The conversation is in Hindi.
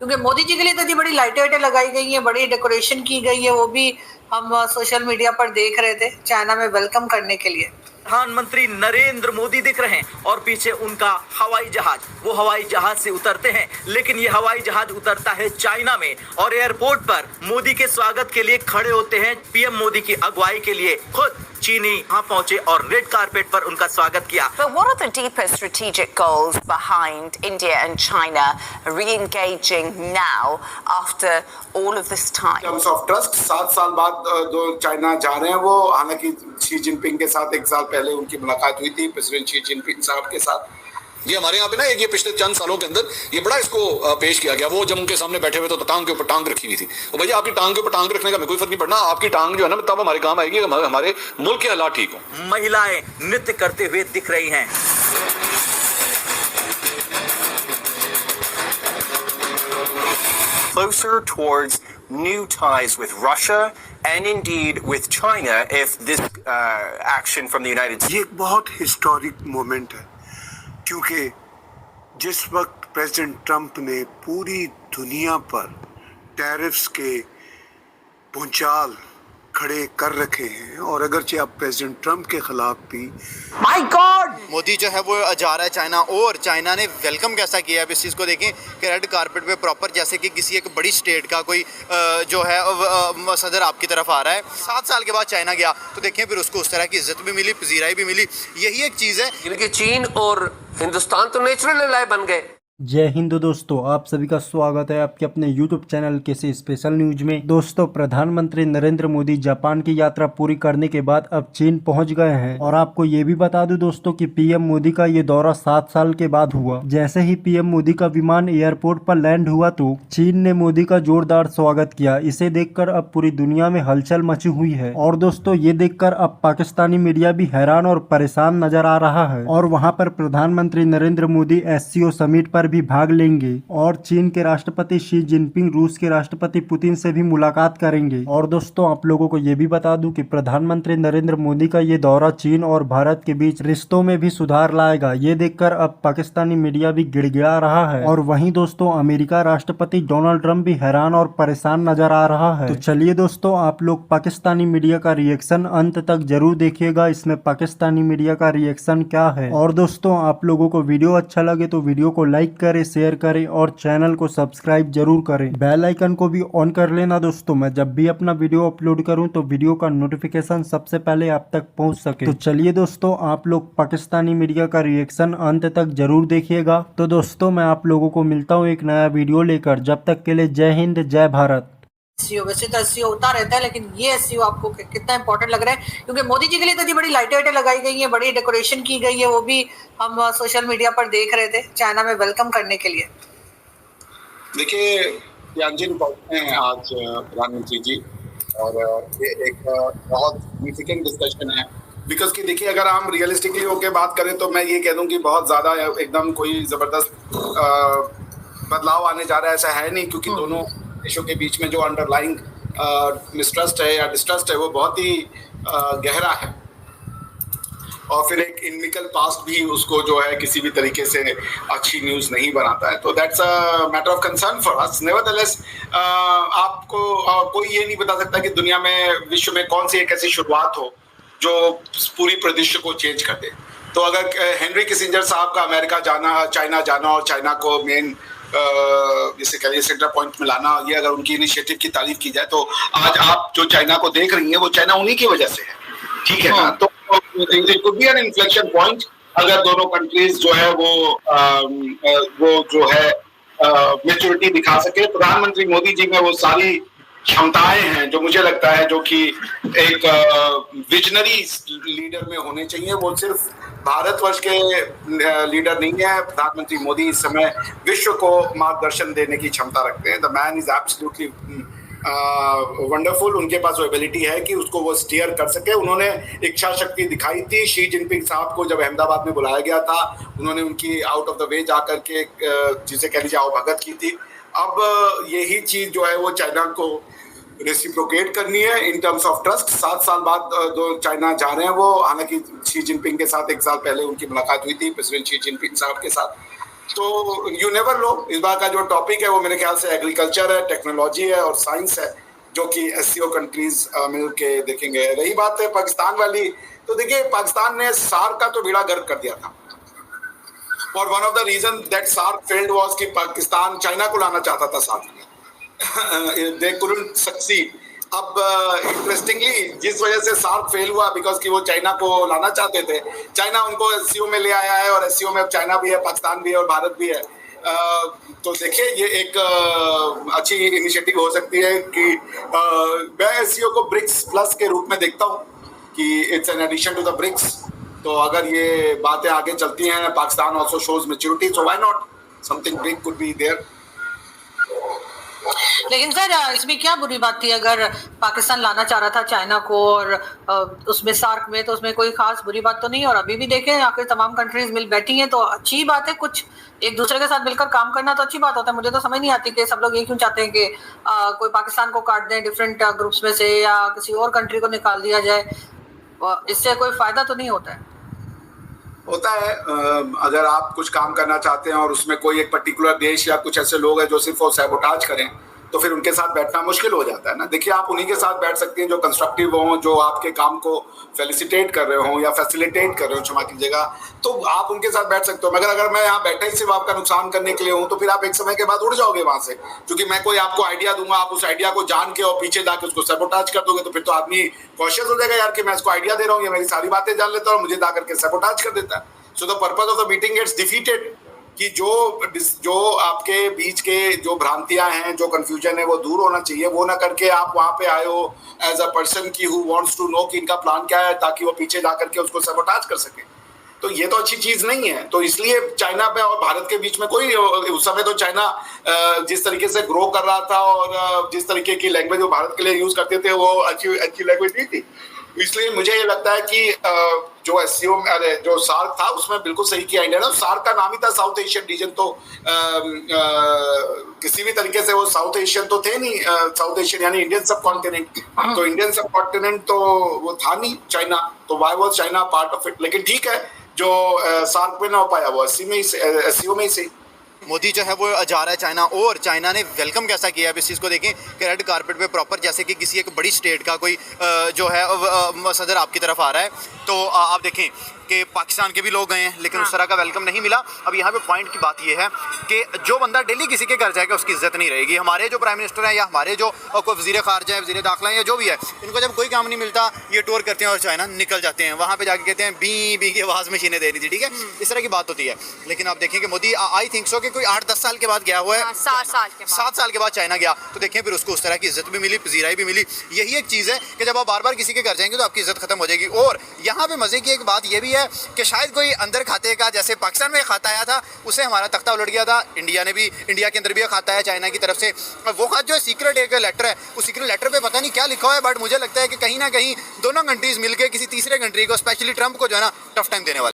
क्योंकि मोदी जी के लिए तो जी बड़ी लाइटें वाइटें लगाई गई हैं, बड़ी डेकोरेशन की गई है, वो भी हम सोशल मीडिया पर देख रहे थे चाइना में वेलकम करने के लिए। प्रधानमंत्री नरेंद्र मोदी दिख रहे हैं और पीछे उनका हवाई जहाज। वो हवाई जहाज से उतरते हैं, लेकिन ये हवाई जहाज उतरता है चाइना में और एयरपोर्ट पर मोदी के स्वागत के लिए खड़े होते हैं। पीएम मोदी की अगुवाई के लिए खुद चीनी वहां पहुंचे और रेड कारपेट पर उनका स्वागत किया। But what are the deeper strategic goals behind India and China re-engaging now after all of this time? Terms of trust 7 साल बाद जो चाइना जा रहे हैं वो, हालांकि शी जिनपिंग के साथ 1 साल पहले उनकी मुलाकात हुई थी प्रेसिडेंट शी जिनपिंग साहब के साथ। ये हमारे यहाँ पे ना ये पिछले चंद सालों के अंदर ये बड़ा इसको पेश किया गया। वो जब उनके सामने बैठे हुए तो टांग के ऊपर टांग रखी हुई थी। और भैया आपकी टांग के ऊपर टांग रखने का कोई फर्क नहीं पड़ना, आपकी टांग जो है ना तब हमारे काम आएगी, हमारे मुल्क के हालात ठीक हो। महिलाएं नृत्य करते हुए दिख रही हैं। Closer towards new ties with Russia and indeed with China if this action from the United States. ये एक बहुत हिस्टोरिक मोमेंट है, क्योंकि जिस वक्त प्रेसिडेंट ट्रंप ने पूरी दुनिया पर टैरिफ्स के भूचाल खड़े कर रखे हैं, और अगरचे अब प्रेसिडेंट ट्रंप के खिलाफ भी माय गॉड मोदी जो है वो जा रहा है चाइना, और चाइना ने वेलकम कैसा किया है। अब इस चीज़ को देखें कि रेड कारपेट पे प्रॉपर जैसे कि किसी एक बड़ी स्टेट का कोई जो है सदर आपकी तरफ आ रहा है। 7 साल के बाद चाइना गया तो देखें फिर उसको उस तरह की इज्जत भी मिली, पजीराई भी मिली। यही एक चीज़ है, क्योंकि चीन और हिंदुस्तान तो नेचुरल एलाय बन गए। जय हिंद दोस्तों, आप सभी का स्वागत है आपके अपने YouTube चैनल किसी स्पेशल न्यूज में। दोस्तों, प्रधानमंत्री नरेंद्र मोदी जापान की यात्रा पूरी करने के बाद अब चीन पहुंच गए हैं। और आपको ये भी बता दूं दोस्तों कि पीएम मोदी का ये दौरा 7 साल के बाद हुआ। जैसे ही पीएम मोदी का विमान एयरपोर्ट पर लैंड हुआ तो चीन ने मोदी का जोरदार स्वागत किया। इसे देखकर अब पूरी दुनिया में हलचल मची हुई है। और दोस्तों, ये देखकर अब पाकिस्तानी मीडिया भी हैरान और परेशान नजर आ रहा है। और वहाँ पर प्रधानमंत्री नरेंद्र मोदी SCO समिट पर भी भाग लेंगे और चीन के राष्ट्रपति शी जिनपिंग, रूस के राष्ट्रपति पुतिन से भी मुलाकात करेंगे। और दोस्तों, आप लोगों को ये भी बता दूं कि प्रधानमंत्री नरेंद्र मोदी का ये दौरा चीन और भारत के बीच रिश्तों में भी सुधार लाएगा। ये देखकर अब पाकिस्तानी मीडिया भी गिड़गिड़ा रहा है। और वहीं दोस्तों, अमेरिका राष्ट्रपति डोनाल्ड ट्रंप भी हैरान और परेशान नजर आ रहा है। तो चलिए दोस्तों, आप लोग पाकिस्तानी मीडिया का रिएक्शन अंत तक जरूर देखिएगा। इसमें पाकिस्तानी मीडिया का रिएक्शन क्या है। और दोस्तों, आप लोगों को वीडियो अच्छा लगे तो वीडियो को लाइक करें, शेयर करें और चैनल को सब्सक्राइब जरूर करें। बेल आइकन को भी ऑन कर लेना दोस्तों, मैं जब भी अपना वीडियो अपलोड करूं तो वीडियो का नोटिफिकेशन सबसे पहले आप तक पहुंच सके। तो चलिए दोस्तों, आप लोग पाकिस्तानी मीडिया का रिएक्शन अंत तक जरूर देखिएगा। तो दोस्तों, मैं आप लोगों को मिलता हूँ एक नया वीडियो लेकर। जब तक के लिए जय हिंद, जय भारत। वैसे तो SCO होता रहता है, लेकिन ये SCO आपको कितना इंपॉर्टेंट लग रहा है, क्योंकि मोदी जी के लिए तो जी बड़ी लाइटें वाइटें लगाई गई हैं, बड़ी डेकोरेशन की गई है, वो भी हम सोशल मीडिया पर देख रहे थे चाइना में वेलकम करने के लिए। देखिए, तियानजिन पहुंचे हैं आज प्रधानमंत्री जी, और ये एक बहुत सिग्निफिकेंट डिस्कशन है। बिकॉज कि देखिए, अगर हम रियलिस्टिकली होकर बात करें तो मैं ये कह दूं कि बहुत ज़्यादा एकदम कोई ज़बरदस्त बदलाव आने जा रहा है ऐसा है नहीं, क्योंकि दोनों देशों के बीच में जो अंडरलाइंग मिसट्रस्ट है या डिस्ट्रस्ट है वो बहुत ही गहरा है। और फिर एक इनमिकल पास्ट भी उसको जो है किसी भी तरीके से अच्छी न्यूज़ नहीं बनाता है। तो that's a matter of concern for us. Nevertheless, आपको कोई ये नहीं बता सकता कि दुनिया में, विश्व में कौन सी एक ऐसी शुरुआत हो जो पूरी परिदृश्य को चेंज कर दे। तो अगर हेनरी किसिंजर साहब का अमेरिका जाना, चाइना जाना और चाइना को मेन जिसे कहिए सेंटर पॉइंट में लाना, ये अगर उनकी इनिशिएटिव की तारीफ की जाए तो आज आप जो चाइना को देख रही हैं वो चाइना उन्हीं की वजह से है, ठीक है ना। तो it could be an inflection point अगर दोनों कंट्रीज जो है वो जो है मैच्योरिटी दिखा सके। प्रधानमंत्री मोदी जी में वो सारी क्षमताएं हैं जो मुझे लगता है जो कि एक विजनरी लीडर में होने चाहिए। वो सिर्फ भारतवर्ष के लीडर नहीं है। प्रधानमंत्री मोदी इस समय विश्व को मार्गदर्शन देने की क्षमता रखते हैं। The man is absolutely wonderful. उनके पास वो एबिलिटी है कि उसको वो स्टीयर कर सके। उन्होंने इच्छा शक्ति दिखाई थी शी जिनपिंग साहब को जब अहमदाबाद में बुलाया गया था। उन्होंने उनकी आउट ऑफ द वे जाकर के जिसे कह लीजिए भगत की थी। अब यही चीज जो है वो चाइना को रेसिप्रोकेट करनी है इन टर्म्स ऑफ ट्रस्ट। 7 साल बाद जो चाइना जा रहे हैं वो, हालांकि शी जिनपिंग के साथ 1 साल पहले उनकी मुलाकात हुई थी प्रेसिडेंट शी जिनपिंग साहब के साथ। तो यू नेवर नो, इस बार का जो टॉपिक है वो मेरे ख्याल से एग्रीकल्चर है, टेक्नोलॉजी है और साइंस है, जो कि एससीओ कंट्रीज मिल के देखेंगे। रही बात है पाकिस्तान वाली, तो देखिए पाकिस्तान ने सार्क का तो बेड़ा गर्क कर दिया था, और one of the reason that SAARC failed was कि पाकिस्तान चाइना को लाना चाहता था साथ में, दे कुडंट सक्सीड। अब इंटरेस्टिंगली जिस वजह से सार्क फेल हुआ, बिकॉज कि वो चाइना को लाना चाहते थे, चाइना उनको एससीओ में ले आया है, और एससीओ में अब चाइना भी है, पाकिस्तान भी है और भारत भी है। तो देखिए ये एक अच्छी इनिशिएटिव हो सकती है कि मैं एससीओ को ब्रिक्स प्लस के रूप में देखता हूँ कि it's an addition to the BRICS. तो अगर ये बातें आगे चलती हैं, Pakistan also shows maturity, so why not, something big could be there. लेकिन सर इसमें क्या बुरी बात थी अगर पाकिस्तान लाना चाह रहा था चाइना को, और उसमें सार्क में, तो उसमें कोई खास बुरी बात तो नहीं। और अभी भी देखें आखिर तमाम कंट्रीज मिल बैठी हैं, तो अच्छी बात है, कुछ एक दूसरे के साथ मिलकर काम करना तो अच्छी बात होता है। मुझे तो समझ नहीं आती कि सब लोग ये क्यों चाहते हैं कि कोई पाकिस्तान को काट दें डिफरेंट ग्रुप्स में से, या किसी और कंट्री को निकाल दिया जाए, इससे कोई फायदा तो नहीं होता है। होता है, अगर आप कुछ काम करना चाहते हैं और उसमें कोई एक पर्टिकुलर देश या कुछ ऐसे लोग हैं जो सिर्फ वो सैबोटाज करें, तो फिर उनके साथ बैठना मुश्किल हो जाता है ना। देखिए आप उन्हीं के साथ बैठ सकते हैं जो कंस्ट्रक्टिव हों, जो आपके काम को फेलिसिटेट कर रहे हों या फैसिलिटेट कर रहे हो, क्षमा कीजिएगा, तो आप उनके साथ बैठ सकते हो। मगर अगर मैं यहाँ बैठे ही सिर्फ आपका नुकसान करने के लिए हूँ, तो फिर आप एक समय के बाद उड़ जाओगे वहां से, क्योंकि मैं कोई आपको आइडिया दूंगा, आप उस आइडिया को जान के और पीछे जाके उसको सैबोटाज कर दोगे, तो फिर तो आदमी कॉशियस हो जाएगा यार कि मैं इसको आइडिया दे रहा हूँ, ये मेरी सारी बातें जान लेता है और मुझे जा करके सैबोटाज कर देता है। So the purpose of the meeting gets defeated, कि जो आपके बीच के जो भ्रांतियां हैं, जो कंफ्यूजन है, वो दूर होना चाहिए। वो ना करके आप वहां पे आए हो एज अ पर्सन की हु वांट्स टू नो कि इनका प्लान क्या है, ताकि वो पीछे जा करके उसको सैबोटाज कर सके। तो ये तो अच्छी चीज नहीं है। तो इसलिए चाइना पे और भारत के बीच में कोई, उस समय तो चाइना जिस तरीके से ग्रो कर रहा था और जिस तरीके की लैंग्वेज वो भारत के लिए यूज करते थे, वो अच्छी लैंग्वेज नहीं थी। इसलिए मुझे ये लगता है कि जो एससीओ में जो सार्क था उसमें बिल्कुल सही किया इंडिया ने। सार्क का नाम ही था साउथ एशियन रीजन, तो किसी भी तरीके से वो साउथ एशियन तो थे नहीं, साउथ एशियन यानी इंडियन सब कॉन्टिनेंट, तो इंडियन सब कॉन्टिनेंट तो वो था नहीं चाइना, तो why was China part of it. लेकिन ठीक है, जो सार्क में ना हो पाया वो एससीओ में ही सही। मोदी जो है वो जा रहा है चाइना, और चाइना ने वेलकम कैसा किया है अब इस चीज़ को देखें कि रेड कारपेट पे प्रॉपर जैसे कि किसी एक बड़ी स्टेट का कोई जो है सदर आपकी तरफ आ रहा है, तो आप देखें कि पाकिस्तान के भी लोग गए हैं, लेकिन उस तरह का वेलकम नहीं मिला। अब यहाँ पे पॉइंट की बात ये है कि जो बंदा डेली किसी के घर जाएगा उसकी इज्जत नहीं रहेगी। हमारे जो प्राइम मिनिस्टर हैं या हमारे जो कोई वज़ीर ख़ारजा है, वज़ीर दाखिला है, या जो भी है, इनको जब कोई काम नहीं मिलता ये टूर करते हैं और चाइना निकल जाते हैं, वहाँ पर जाके कहते हैं बी बी की आवाज़ मशीनें दे रही थी, ठीक है, इस तरह की बात होती है। लेकिन आप देखें कि मोदी आई थिंक सो कि कोई 8-10 साल के बाद गया हुआ है, 7 साल के बाद चाइना गया, तो देखें फिर उसको उस तरह की इज्जत भी मिली, पजीराई भी मिली। यही एक चीज़ है कि जब आप बार बार किसी के घर जाएंगे तो आपकी इज्जत खत्म हो जाएगी। और यहाँ पे मज़े की एक बात यह भी है कि शायद कोई अंदर खाते का, जैसे पाकिस्तान में खाता आया था, उससे हमारा तख्ता उलट गया था, इंडिया के अंदर भी खाता है चाइना की तरफ से। वो खत जो है सीक्रेट एक लेटर है, उस सीक्रेट लेटर पे पता नहीं क्या लिखा हुआ है, बट मुझे लगता है कि कहीं ना कहीं दोनों कंट्रीज मिलकर किसी तीसरे कंट्री को, स्पेशली ट्रंप को जो है ना, टफ टाइम देने वाले।